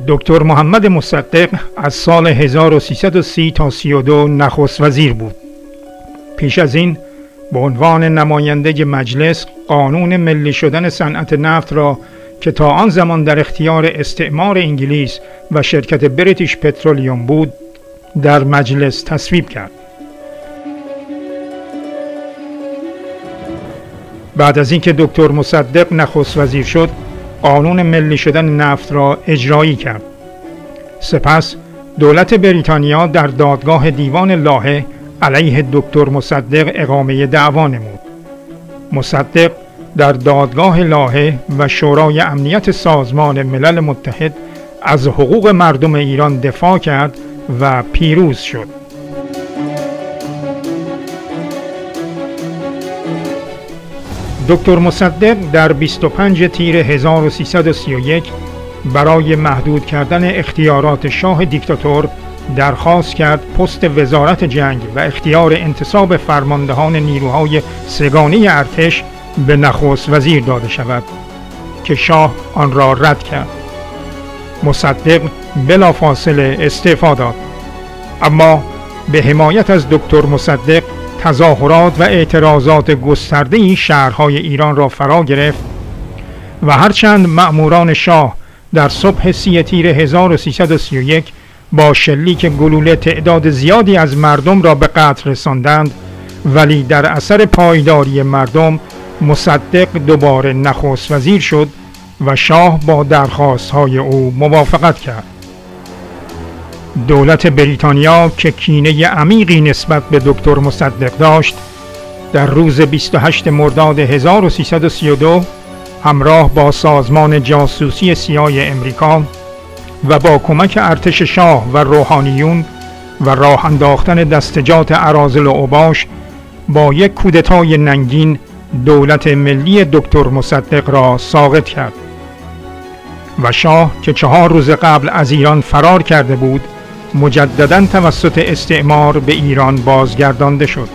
دکتر محمد مصدق از سال 1330 تا 32 نخست وزیر بود. پیش از این به عنوان نماینده مجلس قانون ملی شدن صنعت نفت را که تا آن زمان در اختیار استعمار انگلیس و شرکت بریتیش پترولیوم بود در مجلس تصویب کرد. بعد از اینکه دکتر مصدق نخست وزیر شد، قانون ملی شدن نفت را اجرایی کرد. سپس دولت بریتانیا در دادگاه دیوان لاهه علیه دکتر مصدق اقامه دعوا نمود. مصدق در دادگاه لاهه و شورای امنیت سازمان ملل متحد از حقوق مردم ایران دفاع کرد و پیروز شد. دکتر مصدق در 25 تیر 1331 برای محدود کردن اختیارات شاه دیکتاتور درخواست کرد پست وزارت جنگ و اختیار انتصاب فرماندهان نیروهای سگانه ارتش به نخست وزیر داده شود که شاه آن را رد کرد. مصدق بلافاصله استعفا داد، اما به حمایت از دکتر مصدق تظاهرات و اعتراضات گسترده‌ای شهرهای ایران را فرا گرفت و هرچند مأموران شاه در صبح 30 تیر 1331 با شلیک گلوله تعداد زیادی از مردم را به قتل رساندند، ولی در اثر پایداری مردم مصدق دوباره نخست وزیر شد و شاه با درخواست‌های او موافقت کرد. دولت بریتانیا که کینه عمیقی نسبت به دکتر مصدق داشت، در روز 28 مرداد 1332 همراه با سازمان جاسوسی CIA امریکا و با کمک ارتش شاه و روحانیون و راه انداختن دستجات اراذل و اوباش با یک کودتای ننگین دولت ملی دکتر مصدق را ساقط کرد و شاه که 4 روز قبل از ایران فرار کرده بود مجدداً توسط استعمار به ایران بازگردانده شد.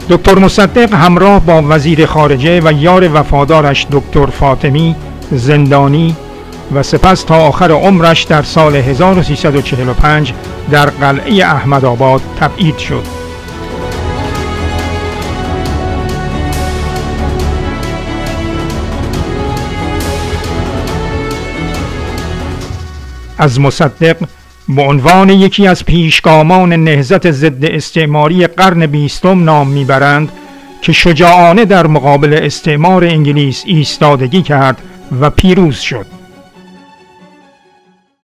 دکتر مصدق همراه با وزیر خارجه و یار وفادارش دکتر فاطمی زندانی و سپس تا آخر عمرش در سال 1345 در قلعه احمدآباد تبعید شد. از مصدق به عنوان یکی از پیشگامان نهضت ضد استعماری قرن 20 نام میبرند که شجاعانه در مقابل استعمار انگلیس ایستادگی کرد و پیروز شد.